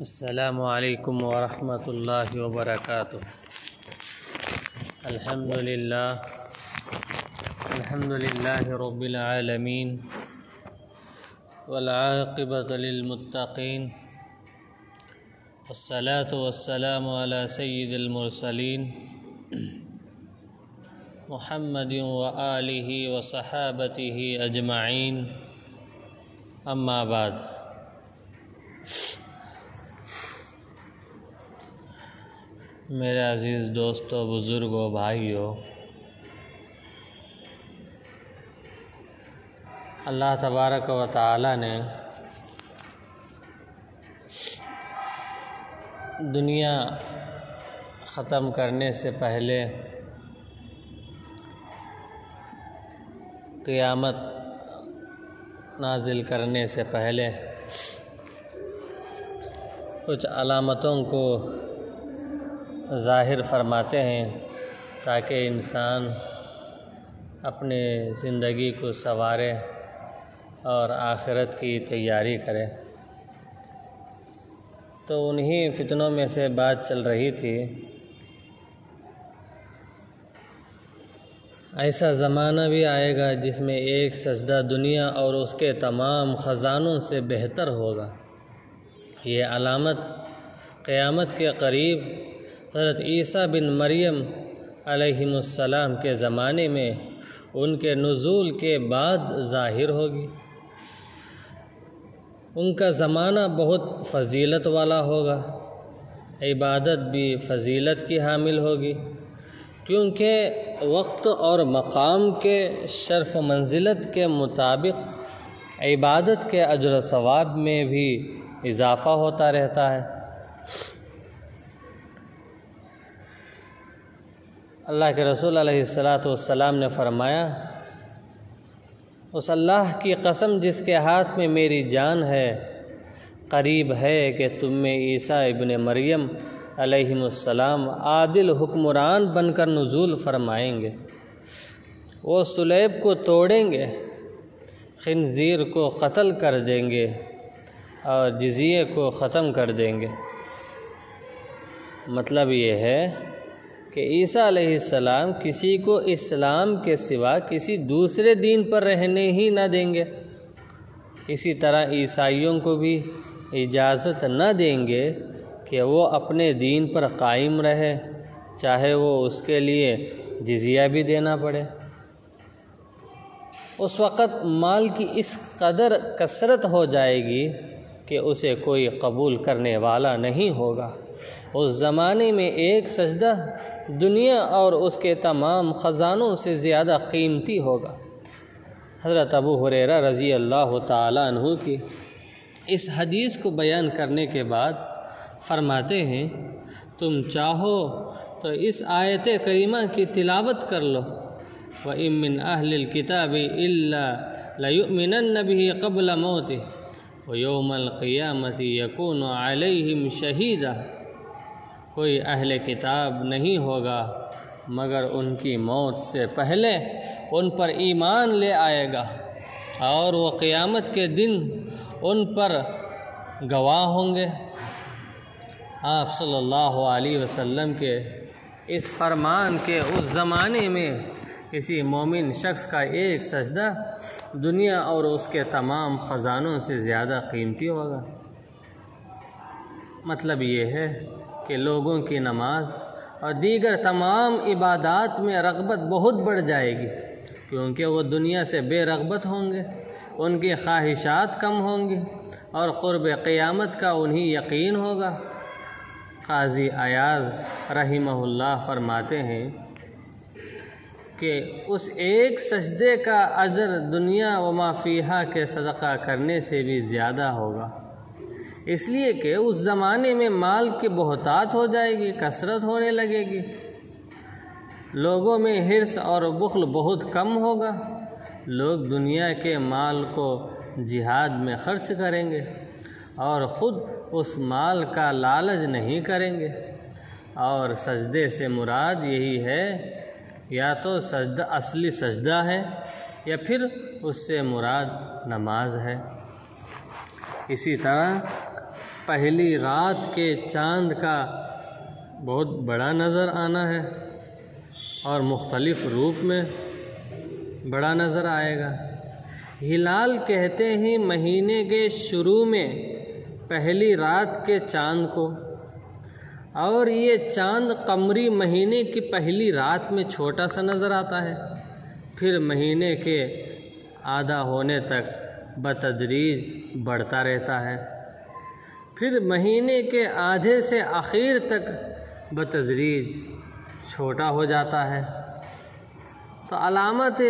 السلام علیکم ورحمۃ اللہ وبرکاتہ۔ الحمد للہ رب العالمین والعاقبۃ للمتقین والصلاة والسلام علی سید المرسلین محمد وآلہ وصحابتہ اجمعین، اما بعد۔ میرے عزیز دوستو، بزرگوں، بھائیوں، اللہ تبارک و تعالی نے دنیا ختم کرنے سے پہلے قیامت نازل کرنے سے پہلے کچھ علامتوں کو ظاہر فرماتے ہیں تاکہ انسان اپنے زندگی کو سنوارے اور آخرت کی تیاری کرے۔ تو انہی فتنوں میں سے بات چل رہی تھی۔ ایسا زمانہ بھی آئے گا جس میں ایک سجدہ دنیا اور اس کے تمام خزانوں سے بہتر ہوگا۔ یہ علامت قیامت کے قریب حضرت عیسیٰ بن مریم علیہ السلام کے زمانے میں ان کے نزول کے بعد ظاہر ہوگی۔ ان کا زمانہ بہت فضیلت والا ہوگا، عبادت بھی فضیلت کی حامل ہوگی، کیونکہ وقت اور مقام کے شرف و منزلت کے مطابق عبادت کے اجر و ثواب میں بھی اضافہ ہوتا رہتا ہے۔ اللہ کے رسول علیہ السلام نے فرمایا، اس اللہ کی قسم جس کے ہاتھ میں میری جان ہے، قریب ہے کہ تم میں عیسیٰ ابن مریم علیہ السلام عادل حکمران بن کر نزول فرمائیں گے۔ وہ صلیب کو توڑیں گے، خنزیر کو قتل کر دیں گے اور جزیے کو ختم کر دیں گے۔ مطلب یہ ہے کہ عیسیٰ علیہ السلام کسی کو اسلام کے سوا کسی دوسرے دین پر رہنے ہی نہ دیں گے۔ اسی طرح عیسائیوں کو بھی اجازت نہ دیں گے کہ وہ اپنے دین پر قائم رہے، چاہے وہ اس کے لیے جزیہ بھی دینا پڑے۔ اس وقت مال کی اس قدر کثرت ہو جائے گی کہ اسے کوئی قبول کرنے والا نہیں ہوگا۔ اس زمانے میں ایک سجدہ دنیا اور اس کے تمام خزانوں سے زیادہ قیمتی ہوگا۔ حضرت ابو ہریرہ رضی اللہ تعالی عنہ کی اس حدیث کو بیان کرنے کے بعد فرماتے ہیں، تم چاہو تو اس آیت کریمہ کی تلاوت کر لو، وَإِن مِّنْ أَهْلِ الْكِتَابِ إِلَّا لَيُؤْمِنَنَّ بِهِ قَبْلَ مَوْتِهِ وَيَوْمَ الْقِيَامَةِ يَكُونُ عَلَيْهِمْ شَهِيدًا۔ کوئی اہل کتاب نہیں ہوگا مگر ان کی موت سے پہلے ان پر ایمان لے آئے گا، اور وہ قیامت کے دن ان پر گواہ ہوں گے۔ آپ صلی اللہ علیہ وسلم کے اس فرمان کے اس زمانے میں کسی مومن شخص کا ایک سجدہ دنیا اور اس کے تمام خزانوں سے زیادہ قیمتی ہوگا۔ مطلب یہ ہے کہ لوگوں کی نماز اور دیگر تمام عبادات میں رغبت بہت بڑھ جائے گی، کیونکہ وہ دنیا سے بے رغبت ہوں گے، ان کی خواہشات کم ہوں گی اور قرب قیامت کا انہیں یقین ہوگا۔ قاضی عیاض رحمہ اللہ فرماتے ہیں کہ اس ایک سجدے کا اجر دنیا و ما فیہا کے صدقہ کرنے سے بھی زیادہ ہوگا، اس لیے کہ اس زمانے میں مال کی بہتات ہو جائے گی، کثرت ہونے لگے گی، لوگوں میں حرص اور بخل بہت کم ہوگا، لوگ دنیا کے مال کو جہاد میں خرچ کریں گے اور خود اس مال کا لالچ نہیں کریں گے۔ اور سجدے سے مراد یہی ہے، یا تو سجدہ اصلی سجدہ ہے یا پھر اس سے مراد نماز ہے۔ اسی طرح پہلی رات کے چاند کا بہت بڑا نظر آنا ہے اور مختلف روپ میں بڑا نظر آئے گا۔ ہلال کہتے ہیں مہینے کے شروع میں پہلی رات کے چاند کو، اور یہ چاند قمری مہینے کی پہلی رات میں چھوٹا سا نظر آتا ہے، پھر مہینے کے آدھا ہونے تک بتدریج بڑھتا رہتا ہے، پھر مہینے کے آدھے سے آخر تک بتدریج چھوٹا ہو جاتا ہے۔ تو علامت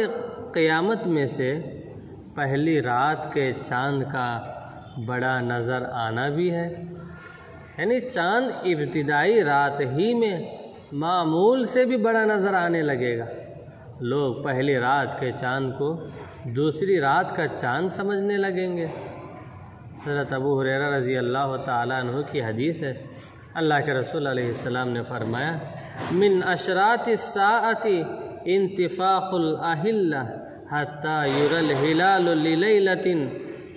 قیامت میں سے پہلی رات کے چاند کا بڑا نظر آنا بھی ہے، یعنی چاند ابتدائی رات ہی میں معمول سے بھی بڑا نظر آنے لگے گا۔ لوگ پہلی رات کے چاند کو دوسری رات کا چاند سمجھنے لگیں گے۔ حضرت ابو ہریرہ رضی اللہ تعالیٰ عنہ کی حدیث ہے، اللہ کے رسول علیہ السلام نے فرمایا، من اشراط الساعۃ انتفاخ الاہلہ حتی یری الہلال للیلۃ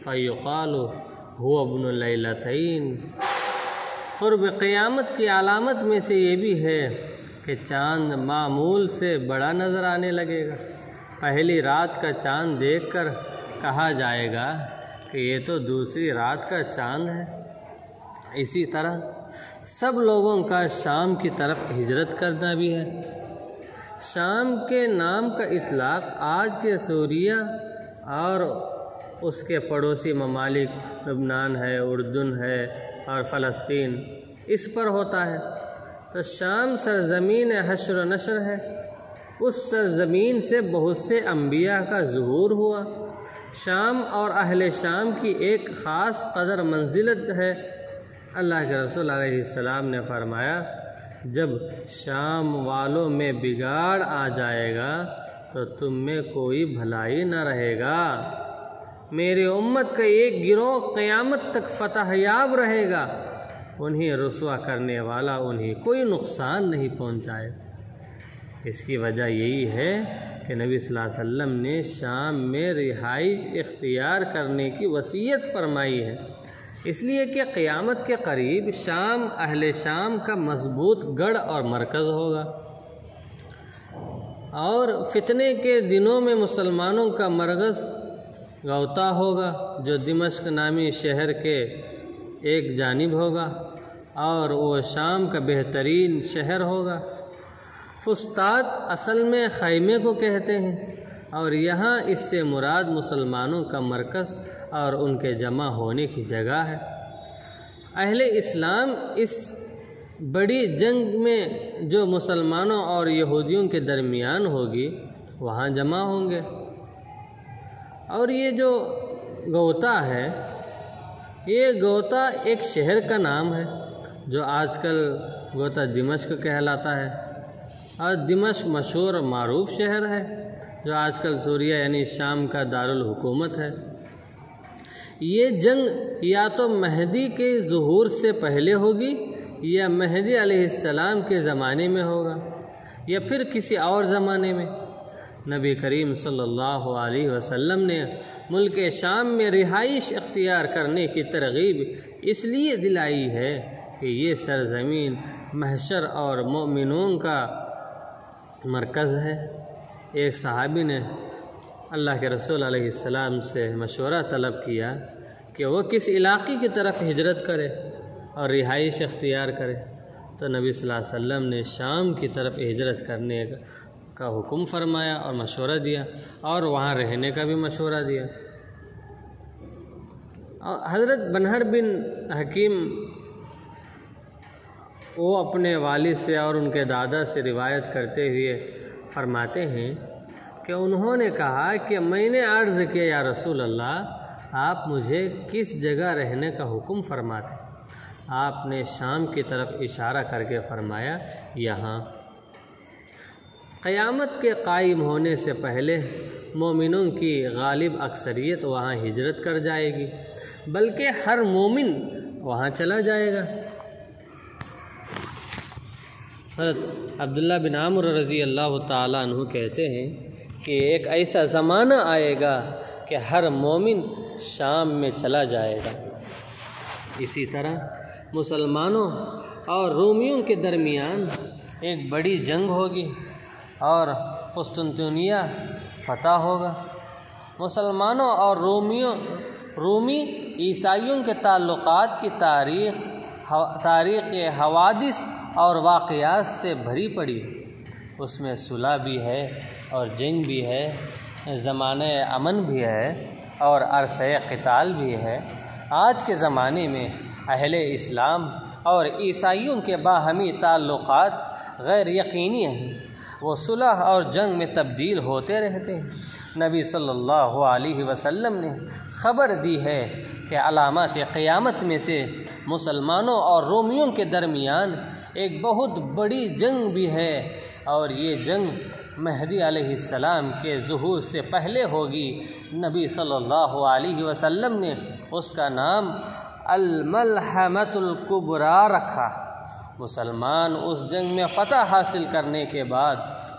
فیقال هو ابن لیلتین۔ قرب قیامت کی علامت میں سے یہ بھی ہے کہ چاند معمول سے بڑا نظر آنے لگے گا۔ پہلی رات کا چاند دیکھ کر کہا جائے گا کہ یہ تو دوسری رات کا چاند ہے۔ اسی طرح سب لوگوں کا شام کی طرف ہجرت کرنا بھی ہے۔ شام کے نام کا اطلاق آج کے سوریہ اور اس کے پڑوسی ممالک لبنان ہے، اردن ہے اور فلسطین، اس پر ہوتا ہے۔ تو شام سرزمین حشر و نشر ہے، اس سرزمین سے بہت سے انبیاء کا ظہور ہوا۔ شام اور اہل شام کی ایک خاص قدر منزلت ہے۔ اللہ کے رسول علیہ السلام نے فرمایا، جب شام والوں میں بگاڑ آ جائے گا تو تم میں کوئی بھلائی نہ رہے گا۔ میری امت کا ایک گروہ قیامت تک فتح یاب رہے گا، انہیں رسوا کرنے والا انہیں کوئی نقصان نہیں پہنچائے۔ اس کی وجہ یہی ہے کہ نبی صلی اللہ علیہ وسلم نے شام میں رہائش اختیار کرنے کی وصیت فرمائی ہے، اس لیے کہ قیامت کے قریب شام اہل شام کا مضبوط گڑھ اور مرکز ہوگا، اور فتنے کے دنوں میں مسلمانوں کا مرکز غوطہ ہوگا جو دمشق نامی شہر کے ایک جانب ہوگا، اور وہ شام کا بہترین شہر ہوگا۔ فسطاط اصل میں خیمے کو کہتے ہیں، اور یہاں اس سے مراد مسلمانوں کا مرکز اور ان کے جمع ہونے کی جگہ ہے۔ اہل اسلام اس بڑی جنگ میں جو مسلمانوں اور یہودیوں کے درمیان ہوگی وہاں جمع ہوں گے۔ اور یہ جو غوطہ ہے، یہ غوطہ ایک شہر کا نام ہے جو آج کل غوطہ دمشق کہلاتا ہے، اور دمشق مشہور اور معروف شہر ہے جو آج کل سوریہ یعنی شام کا دارالحکومت ہے۔ یہ جنگ یا تو مہدی کے ظہور سے پہلے ہوگی یا مہدی علیہ السلام کے زمانے میں ہوگا، یا پھر کسی اور زمانے میں۔ نبی کریم صلی اللہ علیہ وسلم نے ملک شام میں رہائش اختیار کرنے کی ترغیب اس لیے دلائی ہے کہ یہ سرزمین محشر اور مومنوں کا مرکز ہے۔ ایک صحابی نے اللہ کے رسول علیہ السلام سے مشورہ طلب کیا کہ وہ کس علاقے کی طرف ہجرت کرے اور رہائش اختیار کرے، تو نبی صلی اللہ علیہ وسلم نے شام کی طرف ہجرت کرنے کا حکم فرمایا اور مشورہ دیا، اور وہاں رہنے کا بھی مشورہ دیا۔ حضرت بنہر بن حکیم وہ اپنے والد سے اور ان کے دادا سے روایت کرتے ہوئے فرماتے ہیں کہ انہوں نے کہا کہ میں نے عرض کیا، یا رسول اللہ، آپ مجھے کس جگہ رہنے کا حکم فرماتے؟ آپ نے شام کی طرف اشارہ کر کے فرمایا، یہاں۔ قیامت کے قائم ہونے سے پہلے مومنوں کی غالب اکثریت وہاں ہجرت کر جائے گی، بلکہ ہر مومن وہاں چلا جائے گا۔ حضرت عبداللہ بن عمرو رضی اللہ تعالیٰ عنہ کہتے ہیں کہ ایک ایسا زمانہ آئے گا کہ ہر مومن شام میں چلا جائے گا۔ اسی طرح مسلمانوں اور رومیوں کے درمیان ایک بڑی جنگ ہوگی اور قسطنطنیہ فتح ہوگا۔ مسلمانوں اور رومی عیسائیوں کے تعلقات کی تاریخ حوادث اور واقعات سے بھری پڑی، اس میں صلح بھی ہے اور جنگ بھی ہے، زمانہ امن بھی ہے اور عرصہ قتال بھی ہے۔ آج کے زمانے میں اہل اسلام اور عیسائیوں کے باہمی تعلقات غیر یقینی ہیں، وہ صلح اور جنگ میں تبدیل ہوتے رہتے ہیں۔ نبی صلی اللہ علیہ وسلم نے خبر دی ہے کہ علامات قیامت میں سے مسلمانوں اور رومیوں کے درمیان ایک بہت بڑی جنگ بھی ہے، اور یہ جنگ مہدی علیہ السلام کے ظہور سے پہلے ہوگی۔ نبی صلی اللہ علیہ وسلم نے اس کا نام الملحمۃ الکبریٰ رکھا۔ مسلمان اس جنگ میں فتح حاصل کرنے کے بعد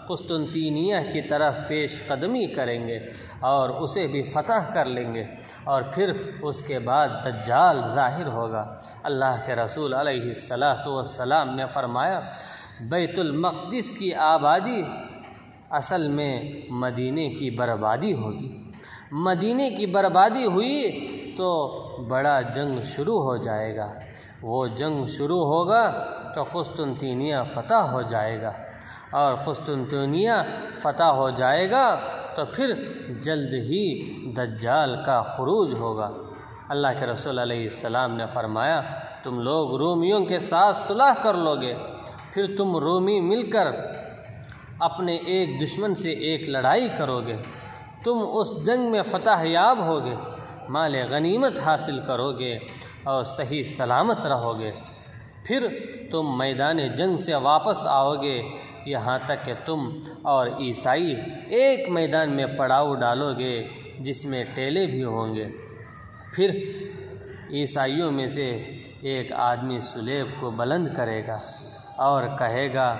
قسطنطنیہ کی طرف پیش قدمی کریں گے اور اسے بھی فتح کر لیں گے، اور پھر اس کے بعد دجال ظاہر ہوگا۔ اللہ کے رسول علیہ السلام نے فرمایا، بیت المقدس کی آبادی اصل میں مدینے کی بربادی ہوگی۔ مدینے کی بربادی ہوئی تو بڑا جنگ شروع ہو جائے گا، وہ جنگ شروع ہوگا تو قسطنطنیہ فتح ہو جائے گا، اور قسطنطنیہ فتح ہو جائے گا تو پھر جلد ہی دجال کا خروج ہوگا۔ اللہ کے رسول علیہ السلام نے فرمایا، تم لوگ رومیوں کے ساتھ صلح کر لو گے، پھر تم رومی مل کر اپنے ایک دشمن سے ایک لڑائی کرو گے، تم اس جنگ میں فتح یاب ہوگے، مال غنیمت حاصل کرو گے اور صحیح سلامت رہو گے، پھر تم میدان جنگ سے واپس آؤ گے، یہاں تک کہ تم اور عیسائی ایک میدان میں پڑاؤ ڈالو گے جس میں ٹیلے بھی ہوں گے۔ پھر عیسائیوں میں سے ایک آدمی صلیب کو بلند کرے گا اور کہے گا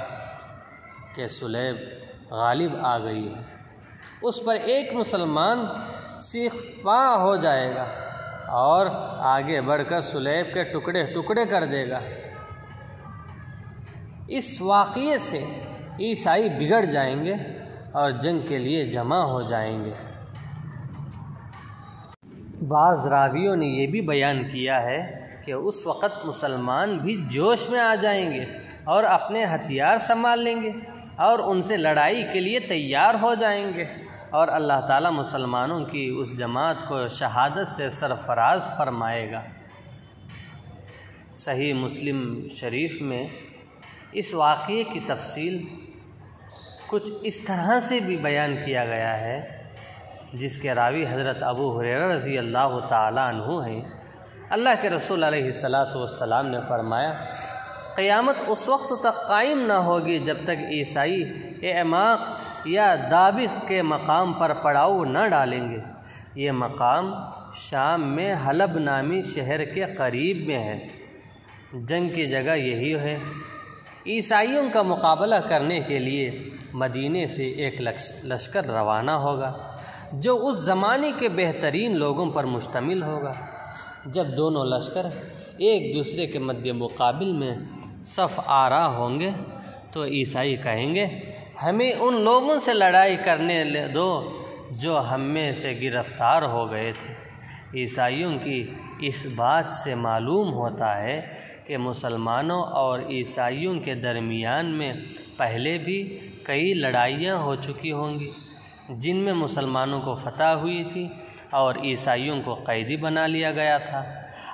کہ صلیب غالب آ گئی ہے، اس پر ایک مسلمان سیخ پا ہو جائے گا اور آگے بڑھ کر صلیب کے ٹکڑے ٹکڑے کر دے گا۔ اس واقعے سے عیسائی بگڑ جائیں گے اور جنگ کے لیے جمع ہو جائیں گے۔ بعض راویوں نے یہ بھی بیان کیا ہے کہ اس وقت مسلمان بھی جوش میں آ جائیں گے اور اپنے ہتھیار سنبھال لیں گے اور ان سے لڑائی کے لیے تیار ہو جائیں گے، اور اللہ تعالیٰ مسلمانوں کی اس جماعت کو شہادت سے سرفراز فرمائے گا۔ صحیح مسلم شریف میں اس واقعے کی تفصیل کچھ اس طرح سے بھی بیان کیا گیا ہے، جس کے راوی حضرت ابو ہریرہ رضی اللہ تعالیٰ عنہ ہیں۔ اللہ کے رسول علیہ السلام نے فرمایا، قیامت اس وقت تک قائم نہ ہوگی جب تک عیسائی اعماق یا دابق کے مقام پر پڑاؤ نہ ڈالیں گے۔ یہ مقام شام میں حلب نامی شہر کے قریب میں ہے۔ جنگ کی جگہ یہی ہے۔ عیسائیوں کا مقابلہ کرنے کے لیے مدینے سے ایک لشکر روانہ ہوگا جو اس زمانے کے بہترین لوگوں پر مشتمل ہوگا۔ جب دونوں لشکر ایک دوسرے کے مد مقابل میں صف آرا ہوں گے تو عیسائی کہیں گے، ہمیں ان لوگوں سے لڑائی کرنے دو جو ہم میں سے گرفتار ہو گئے تھے۔ عیسائیوں کی اس بات سے معلوم ہوتا ہے کہ مسلمانوں اور عیسائیوں کے درمیان میں پہلے بھی کئی لڑائیاں ہو چکی ہوں گی جن میں مسلمانوں کو فتح ہوئی تھی اور عیسائیوں کو قیدی بنا لیا گیا تھا،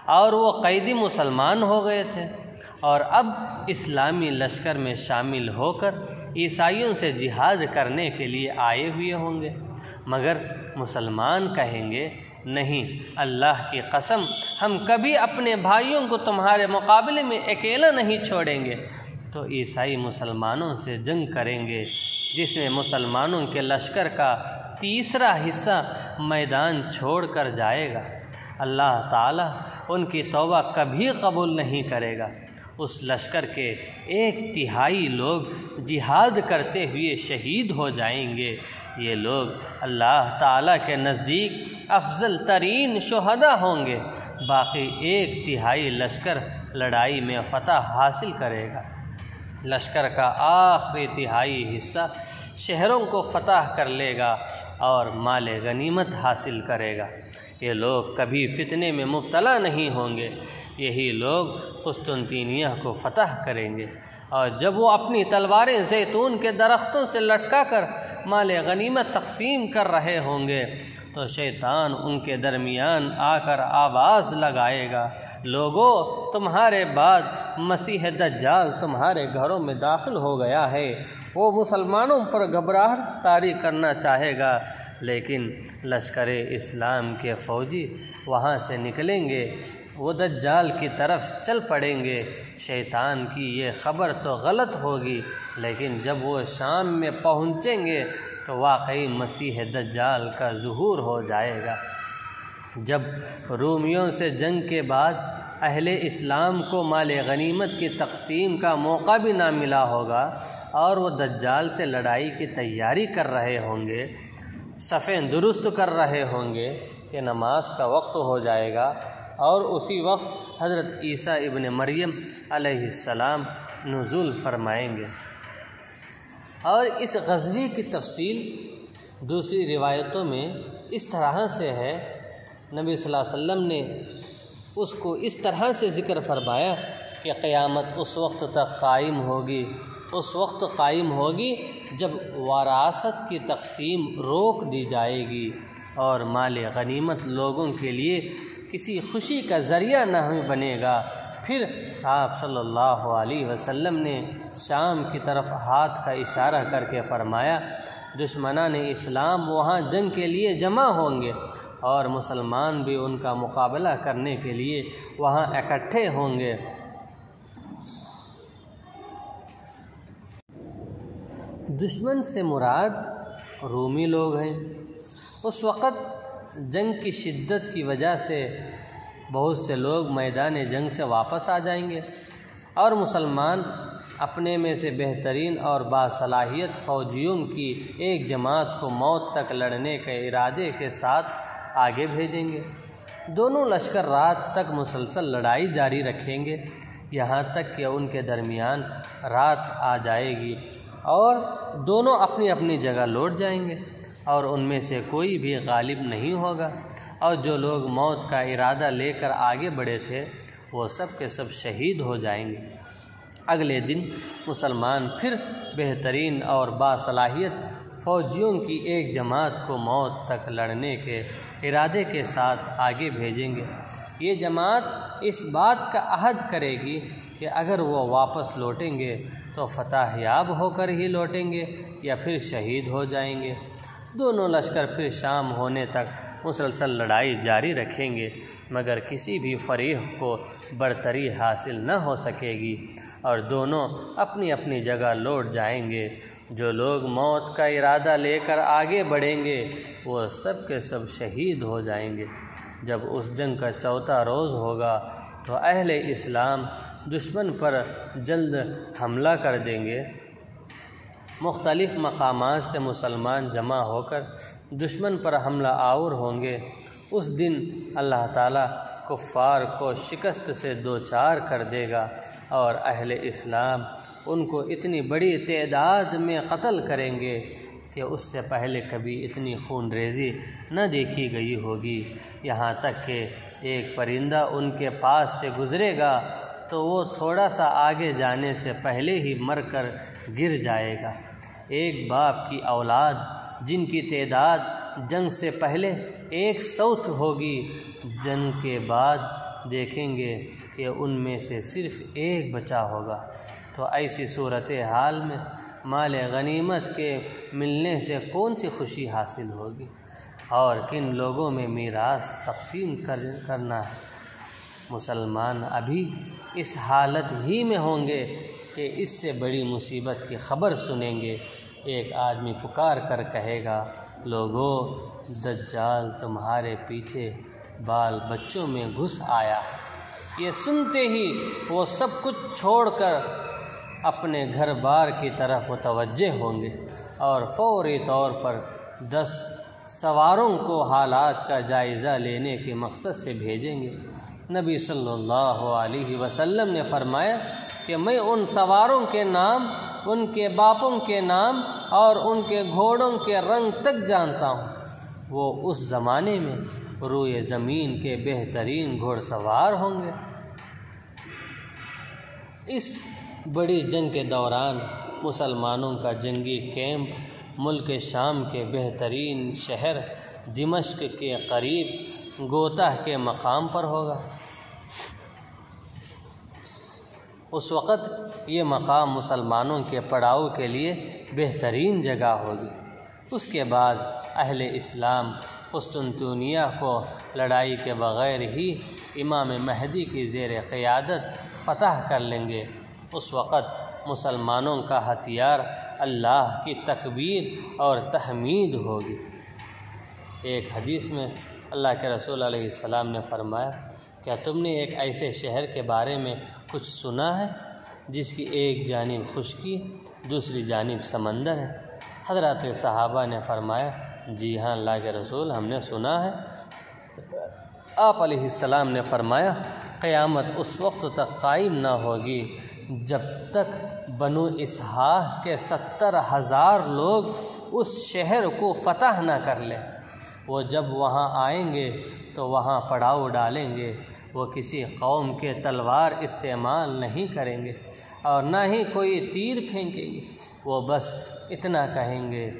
اور وہ قیدی مسلمان ہو گئے تھے، اور اب اسلامی لشکر میں شامل ہو کر عیسائیوں سے جہاد کرنے کے لیے آئے ہوئے ہوں گے، مگر مسلمان کہیں گے، نہیں، اللہ کی قسم، ہم کبھی اپنے بھائیوں کو تمہارے مقابلے میں اکیلا نہیں چھوڑیں گے۔ تو عیسائی مسلمانوں سے جنگ کریں گے، جس میں مسلمانوں کے لشکر کا تیسرا حصہ میدان چھوڑ کر جائے گا۔ اللہ تعالیٰ ان کی توبہ کبھی قبول نہیں کرے گا۔ اس لشکر کے 1/3 لوگ جہاد کرتے ہوئے شہید ہو جائیں گے۔ یہ لوگ اللہ تعالیٰ کے نزدیک افضل ترین شہداء ہوں گے، باقی 1/3 لشکر لڑائی میں فتح حاصل کرے گا۔ لشکر کا آخری تہائی حصہ شہروں کو فتح کر لے گا اور مال غنیمت حاصل کرے گا۔ یہ لوگ کبھی فتنے میں مبتلا نہیں ہوں گے۔ یہی لوگ قسطنطنیہ کو فتح کریں گے، اور جب وہ اپنی تلواریں زیتون کے درختوں سے لٹکا کر مال غنیمت تقسیم کر رہے ہوں گے تو شیطان ان کے درمیان آ کر آواز لگائے گا، لوگو تمہارے بعد مسیح دجال تمہارے گھروں میں داخل ہو گیا ہے۔ وہ مسلمانوں پر گھبراہٹ طاری کرنا چاہے گا، لیکن لشکر اسلام کے فوجی وہاں سے نکلیں گے، وہ دجال کی طرف چل پڑیں گے۔ شیطان کی یہ خبر تو غلط ہوگی، لیکن جب وہ شام میں پہنچیں گے تو واقعی مسیح دجال کا ظہور ہو جائے گا۔ جب رومیوں سے جنگ کے بعد اہل اسلام کو مال غنیمت کی تقسیم کا موقع بھی نہ ملا ہوگا اور وہ دجال سے لڑائی کی تیاری کر رہے ہوں گے، صفیں درست کر رہے ہوں گے کہ نماز کا وقت ہو جائے گا، اور اسی وقت حضرت عیسیٰ ابن مریم علیہ السلام نزول فرمائیں گے۔ اور اس غزوے کی تفصیل دوسری روایتوں میں اس طرح سے ہے، نبی صلی اللہ علیہ وسلم نے اس کو اس طرح سے ذکر فرمایا کہ قیامت اس وقت تک قائم ہوگی، اس وقت قائم ہوگی جب وراثت کی تقسیم روک دی جائے گی اور مال غنیمت لوگوں کے لیے کسی خوشی کا ذریعہ نہ بنے گا۔ پھر آپ صلی اللہ علیہ وسلم نے شام کی طرف ہاتھ کا اشارہ کر کے فرمایا، دشمنان اسلام وہاں جنگ کے لیے جمع ہوں گے اور مسلمان بھی ان کا مقابلہ کرنے کے لیے وہاں اکٹھے ہوں گے۔ دشمن سے مراد رومی لوگ ہیں۔ اس وقت جنگ کی شدت کی وجہ سے بہت سے لوگ میدان جنگ سے واپس آ جائیں گے، اور مسلمان اپنے میں سے بہترین اور باصلاحیت فوجیوں کی ایک جماعت کو موت تک لڑنے کے ارادے کے ساتھ آگے بھیجیں گے۔ دونوں لشکر رات تک مسلسل لڑائی جاری رکھیں گے، یہاں تک کہ ان کے درمیان رات آ جائے گی اور دونوں اپنی اپنی جگہ لوٹ جائیں گے، اور ان میں سے کوئی بھی غالب نہیں ہوگا، اور جو لوگ موت کا ارادہ لے کر آگے بڑھے تھے وہ سب کے سب شہید ہو جائیں گے۔ اگلے دن مسلمان پھر بہترین اور باصلاحیت فوجیوں کی ایک جماعت کو موت تک لڑنے کے ارادے کے ساتھ آگے بھیجیں گے۔ یہ جماعت اس بات کا عہد کرے گی کہ اگر وہ واپس لوٹیں گے تو فتح یاب ہو کر ہی لوٹیں گے یا پھر شہید ہو جائیں گے۔ دونوں لشکر پھر شام ہونے تک مسلسل لڑائی جاری رکھیں گے، مگر کسی بھی فریق کو برتری حاصل نہ ہو سکے گی، اور دونوں اپنی اپنی جگہ لوٹ جائیں گے۔ جو لوگ موت کا ارادہ لے کر آگے بڑھیں گے وہ سب کے سب شہید ہو جائیں گے۔ جب اس جنگ کا چوتھا روز ہوگا تو اہل اسلام دشمن پر جلد حملہ کر دیں گے۔ مختلف مقامات سے مسلمان جمع ہو کر دشمن پر حملہ آور ہوں گے۔ اس دن اللہ تعالیٰ کفار کو شکست سے دوچار کر دے گا، اور اہل اسلام ان کو اتنی بڑی تعداد میں قتل کریں گے کہ اس سے پہلے کبھی اتنی خون ریزی نہ دیکھی گئی ہوگی۔ یہاں تک کہ ایک پرندہ ان کے پاس سے گزرے گا تو وہ تھوڑا سا آگے جانے سے پہلے ہی مر کر گر جائے گا۔ ایک باپ کی اولاد جن کی تعداد جنگ سے پہلے 100 ہوگی، جنگ کے بعد دیکھیں گے کہ ان میں سے صرف ایک بچا ہوگا۔ تو ایسی صورتحال میں مال غنیمت کے ملنے سے کون سی خوشی حاصل ہوگی، اور کن لوگوں میں میراث تقسیم کرنا ہے۔ مسلمان ابھی اس حالت ہی میں ہوں گے کہ اس سے بڑی مصیبت کی خبر سنیں گے۔ ایک آدمی پکار کر کہے گا، لوگو دجال تمہارے پیچھے بال بچوں میں گھس آیا ہے۔ یہ سنتے ہی وہ سب کچھ چھوڑ کر اپنے گھر بار کی طرف متوجہ ہوں گے اور فوری طور پر 10 سواروں کو حالات کا جائزہ لینے کے مقصد سے بھیجیں گے۔ نبی صلی اللہ علیہ وسلم نے فرمایا کہ میں ان سواروں کے نام، ان کے باپوں کے نام اور ان کے گھوڑوں کے رنگ تک جانتا ہوں۔ وہ اس زمانے میں روئے زمین کے بہترین گھوڑ سوار ہوں گے۔ اس بڑی جنگ کے دوران مسلمانوں کا جنگی کیمپ ملک شام کے بہترین شہر دمشق کے قریب گوتہ کے مقام پر ہوگا۔ اس وقت یہ مقام مسلمانوں کے پڑاؤ کے لیے بہترین جگہ ہوگی۔ اس کے بعد اہل اسلام قسطنطنیہ کو لڑائی کے بغیر ہی امام مہدی کی زیر قیادت فتح کر لیں گے۔ اس وقت مسلمانوں کا ہتھیار اللہ کی تکبیر اور تحمید ہوگی۔ ایک حدیث میں اللہ کے رسول علیہ السلام نے فرمایا، کیا تم نے ایک ایسے شہر کے بارے میں کچھ سنا ہے جس کی ایک جانب خشکی دوسری جانب سمندر ہے؟ حضرات صحابہ نے فرمایا، جی ہاں اللہ کے رسول، ہم نے سنا ہے۔ آپ علیہ السلام نے فرمایا، قیامت اس وقت تک قائم نہ ہوگی جب تک بنو اسحاق کے 70,000 لوگ اس شہر کو فتح نہ کر لیں۔ وہ جب وہاں آئیں گے تو وہاں پڑاؤ ڈالیں گے۔ وہ کسی قوم کے تلوار استعمال نہیں کریں گے اور نہ ہی کوئی تیر پھینکیں گے۔ وہ بس اتنا کہیں گے،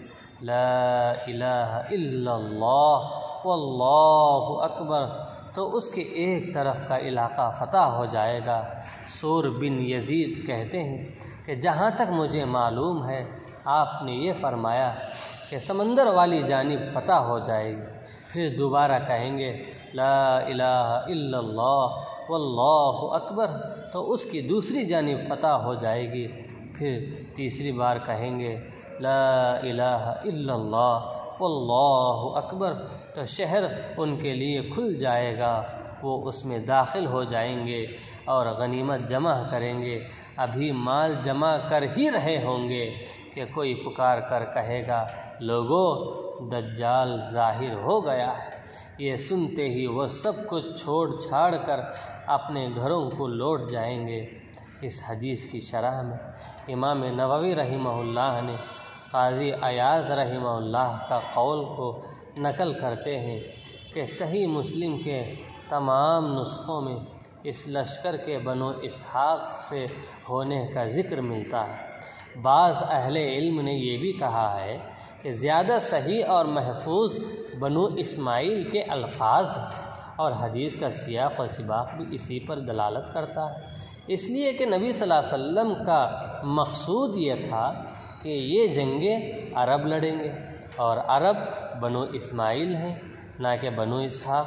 لا الہ الا اللہ واللہ اکبر، تو اس کے ایک طرف کا علاقہ فتح ہو جائے گا۔ سور بن یزید کہتے ہیں کہ جہاں تک مجھے معلوم ہے آپ نے یہ فرمایا کہ سمندر والی جانب فتح ہو جائے گی، پھر دوبارہ کہیں گے لا الہ الا اللہ واللہ اکبر، تو اس کی دوسری جانب فتح ہو جائے گی، پھر تیسری بار کہیں گے لا الہ الا اللہ واللہ اکبر، تو شہر ان کے لیے کھل جائے گا۔ وہ اس میں داخل ہو جائیں گے اور غنیمت جمع کریں گے۔ ابھی مال جمع کر ہی رہے ہوں گے کہ کوئی پکار کر کہے گا، لوگو دجال ظاہر ہو گیا ہے۔ یہ سنتے ہی وہ سب کچھ چھوڑ چھاڑ کر اپنے گھروں کو لوٹ جائیں گے۔ اس حدیث کی شرح میں امام نووی رحمہ اللہ نے قاضی عیاض رحمہ اللہ کا قول کو نقل کرتے ہیں کہ صحیح مسلم کے تمام نسخوں میں اس لشکر کے بنو اسحاق سے ہونے کا ذکر ملتا ہے۔ بعض اہل علم نے یہ بھی کہا ہے کہ زیادہ صحیح اور محفوظ بنو اسماعیل کے الفاظ ہیں، اور حدیث کا سیاق و سباق بھی اسی پر دلالت کرتا ہے، اس لیے کہ نبی صلی اللہ علیہ وسلم کا مقصود یہ تھا کہ یہ جنگیں عرب لڑیں گے، اور عرب بنو اسماعیل ہیں نہ کہ بنو اسحاق،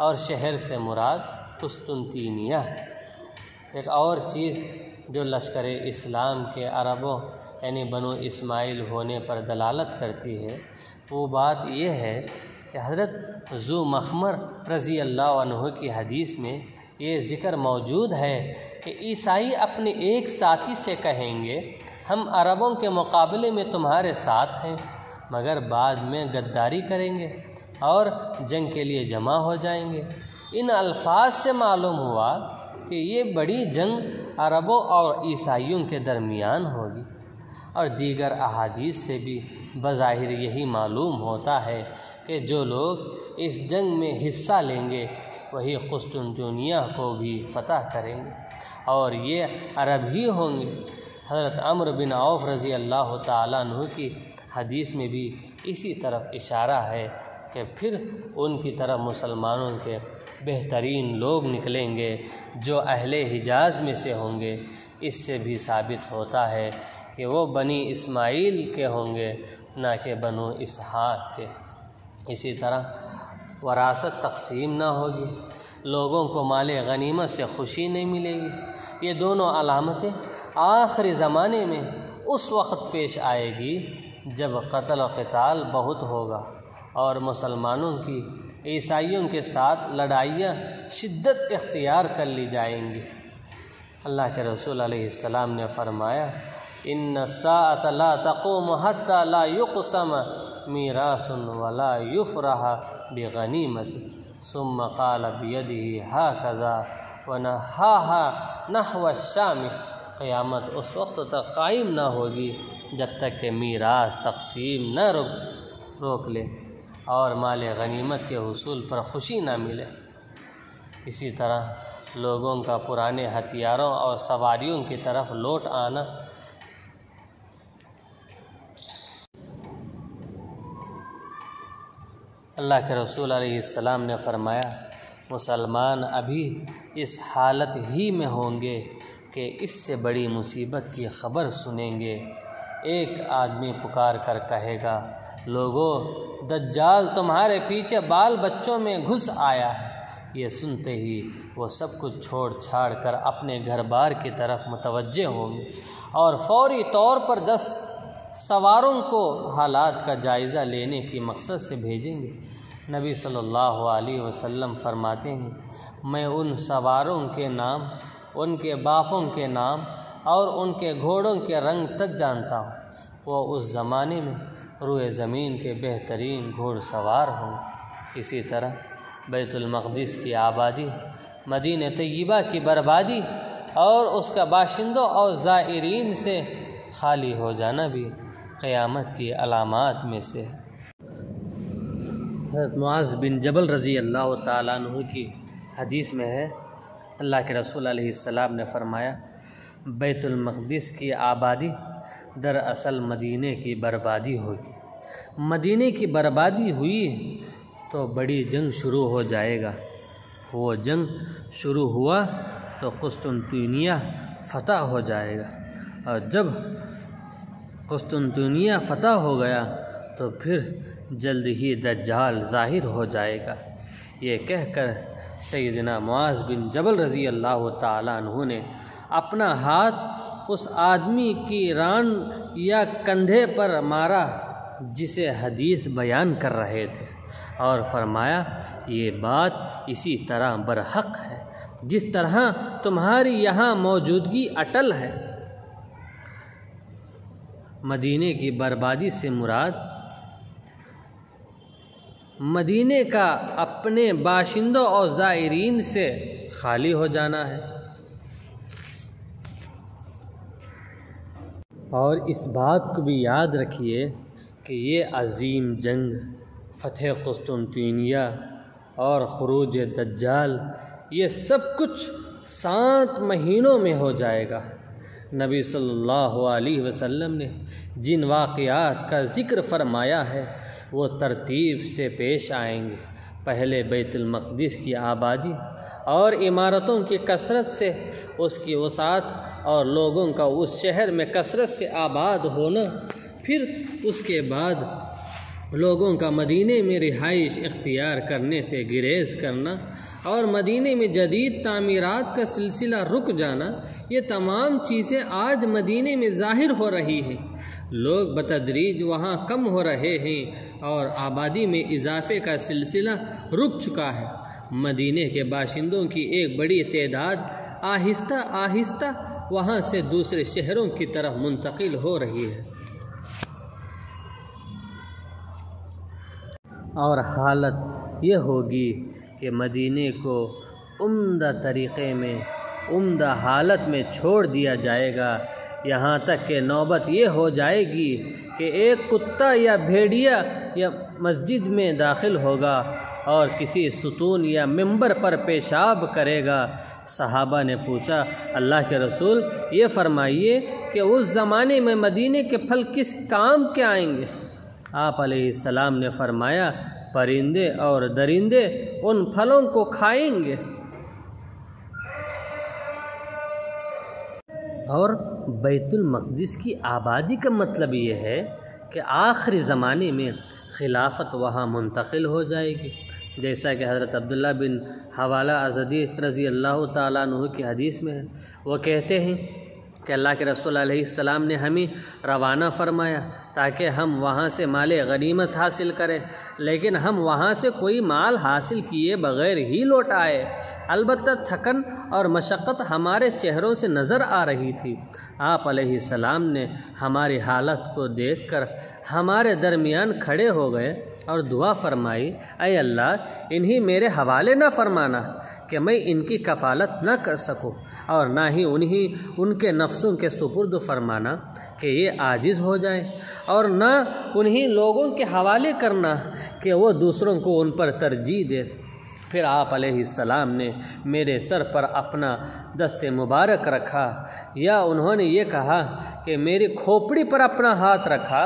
اور شہر سے مراد قسطنطنیہ ہے۔ ایک اور چیز جو لشکر اسلام کے عربوں یعنی بنو اسماعیل ہونے پر دلالت کرتی ہے، وہ بات یہ ہے کہ حضرت ذو مخمر رضی اللہ عنہ کی حدیث میں یہ ذکر موجود ہے کہ عیسائی اپنے ایک ساتھی سے کہیں گے، ہم عربوں کے مقابلے میں تمہارے ساتھ ہیں، مگر بعد میں غداری کریں گے اور جنگ کے لیے جمع ہو جائیں گے۔ ان الفاظ سے معلوم ہوا کہ یہ بڑی جنگ عربوں اور عیسائیوں کے درمیان ہوگی، اور دیگر احادیث سے بھی بظاہر یہی معلوم ہوتا ہے کہ جو لوگ اس جنگ میں حصہ لیں گے وہی قسطنطنیہ کو بھی فتح کریں گے، اور یہ عرب ہی ہوں گے۔ حضرت عمرو بن عوف رضی اللہ تعالیٰ عنہ کی حدیث میں بھی اسی طرف اشارہ ہے کہ پھر ان کی طرف مسلمانوں کے بہترین لوگ نکلیں گے جو اہل حجاز میں سے ہوں گے۔ اس سے بھی ثابت ہوتا ہے کہ وہ بنی اسماعیل کے ہوں گے نہ کہ بنو اسحاق کے۔ اسی طرح وراثت تقسیم نہ ہوگی، لوگوں کو مال غنیمت سے خوشی نہیں ملے گی۔ یہ دونوں علامتیں آخری زمانے میں اس وقت پیش آئے گی جب قتل و قتال بہت ہوگا اور مسلمانوں کی عیسائیوں کے ساتھ لڑائیاں شدت اختیار کر لی جائیں گی۔ اللہ کے رسول علیہ السلام نے فرمایا، ان الساعۃ لا تقوم حتی لا یقسم میراث ولا یفرح بغنیمت۔ ثم قال بیدہ ہاکذا ونہاہا نحو الشام، قیامت اس وقت تک قائم نہ ہوگی جب تک کہ میراث تقسیم نہ روک لے اور مال غنیمت کے حصول پر خوشی نہ ملے۔ اسی طرح لوگوں کا پرانے ہتھیاروں اور سواریوں کی طرف لوٹ آنا، اللہ کے رسول علیہ السلام نے فرمایا مسلمان ابھی اس حالت ہی میں ہوں گے کہ اس سے بڑی مصیبت کی خبر سنیں گے۔ ایک آدمی پکار کر کہے گا لوگو دجال تمہارے پیچھے بال بچوں میں گھس آیا ہے۔ یہ سنتے ہی وہ سب کچھ چھوڑ چھاڑ کر اپنے گھر بار کی طرف متوجہ ہوں گے اور فوری طور پر 10 سواروں کو حالات کا جائزہ لینے کی مقصد سے بھیجیں گے۔ نبی صلی اللہ علیہ وسلم فرماتے ہیں میں ان سواروں کے نام، ان کے باپوں کے نام اور ان کے گھوڑوں کے رنگ تک جانتا ہوں۔ وہ اس زمانے میں روئے زمین کے بہترین گھوڑ سوار ہوں۔ اسی طرح بیت المقدس کی آبادی، مدینہ طیبہ کی بربادی اور اس کا باشندوں اور زائرین سے خالی ہو جانا بھی قیامت کی علامات میں سے ہے۔ حضرت معاذ بن جبل رضی اللہ تعالیٰ عنہ کی حدیث میں ہے اللہ کے رسول علیہ السلام نے فرمایا بیت المقدس کی آبادی دراصل مدینہ کی بربادی ہوگی۔ مدینہ کی بربادی ہوئی تو بڑی جنگ شروع ہو جائے گا۔ وہ جنگ شروع ہوا تو قسطنطنیہ فتح ہو جائے گا، اور جب قسطنطنیہ فتح ہو گیا تو پھر جلد ہی دجال ظاہر ہو جائے گا۔ یہ کہہ کر سیدنا معاذ بن جبل رضی اللہ تعالیٰ عنہ نے اپنا ہاتھ اس آدمی کی ران یا کندھے پر مارا جسے حدیث بیان کر رہے تھے، اور فرمایا یہ بات اسی طرح برحق ہے جس طرح تمہاری یہاں موجودگی اٹل ہے۔ مدینے کی بربادی سے مراد مدینے کا اپنے باشندوں اور زائرین سے خالی ہو جانا ہے۔ اور اس بات کو بھی یاد رکھیے کہ یہ عظیم جنگ، فتح قسطنطنیہ اور خروج دجال، یہ سب کچھ 7 مہینوں میں ہو جائے گا۔ نبی صلی اللہ علیہ وسلم نے جن واقعات کا ذکر فرمایا ہے وہ ترتیب سے پیش آئیں گے۔ پہلے بیت المقدس کی آبادی اور عمارتوں کی کثرت سے اس کی وسعت اور لوگوں کا اس شہر میں کثرت سے آباد ہونا، پھر اس کے بعد لوگوں کا مدینے میں رہائش اختیار کرنے سے گریز کرنا اور مدینے میں جدید تعمیرات کا سلسلہ رک جانا، یہ تمام چیزیں آج مدینے میں ظاہر ہو رہی ہیں۔ لوگ بتدریج وہاں کم ہو رہے ہیں اور آبادی میں اضافے کا سلسلہ رک چکا ہے۔ مدینے کے باشندوں کی ایک بڑی تعداد آہستہ آہستہ وہاں سے دوسرے شہروں کی طرف منتقل ہو رہی ہے، اور حالت یہ ہوگی کہ مدینے کو عمدہ طریقے میں، عمدہ حالت میں چھوڑ دیا جائے گا، یہاں تک کہ نوبت یہ ہو جائے گی کہ ایک کتا یا بھیڑیا یا مسجد میں داخل ہوگا اور کسی ستون یا منبر پر پیشاب کرے گا۔ صحابہ نے پوچھا اللہ کے رسول یہ فرمائیے کہ اس زمانے میں مدینے کے پھل کس کام کے آئیں گے؟ آپ علیہ السلام نے فرمایا پرندے اور درندے ان پھلوں کو کھائیں گے۔ اور بیت المقدس کی آبادی کا مطلب یہ ہے کہ آخری زمانے میں خلافت وہاں منتقل ہو جائے گی، جیسا کہ حضرت عبداللہ بن حوالہ ازدی رضی اللہ تعالیٰ عنہ کی حدیث میں ہے۔ وہ کہتے ہیں کہ اللہ کے رسول علیہ السلام نے ہمیں روانہ فرمایا تاکہ ہم وہاں سے مال غنیمت حاصل کریں، لیکن ہم وہاں سے کوئی مال حاصل کیے بغیر ہی لوٹ آئے۔ البتہ تھکن اور مشقت ہمارے چہروں سے نظر آ رہی تھی۔ آپ علیہ السلام نے ہماری حالت کو دیکھ کر ہمارے درمیان کھڑے ہو گئے اور دعا فرمائی، اے اللہ انہیں میرے حوالے نہ فرمانا کہ میں ان کی کفالت نہ کر سکوں، اور نہ ہی ان کے نفسوں کے سپرد فرمانا کہ یہ عاجز ہو جائیں، اور نہ انہیں لوگوں کے حوالے کرنا کہ وہ دوسروں کو ان پر ترجیح دے۔ پھر آپ علیہ السلام نے میرے سر پر اپنا دست مبارک رکھا، یا انہوں نے یہ کہا کہ میری کھوپڑی پر اپنا ہاتھ رکھا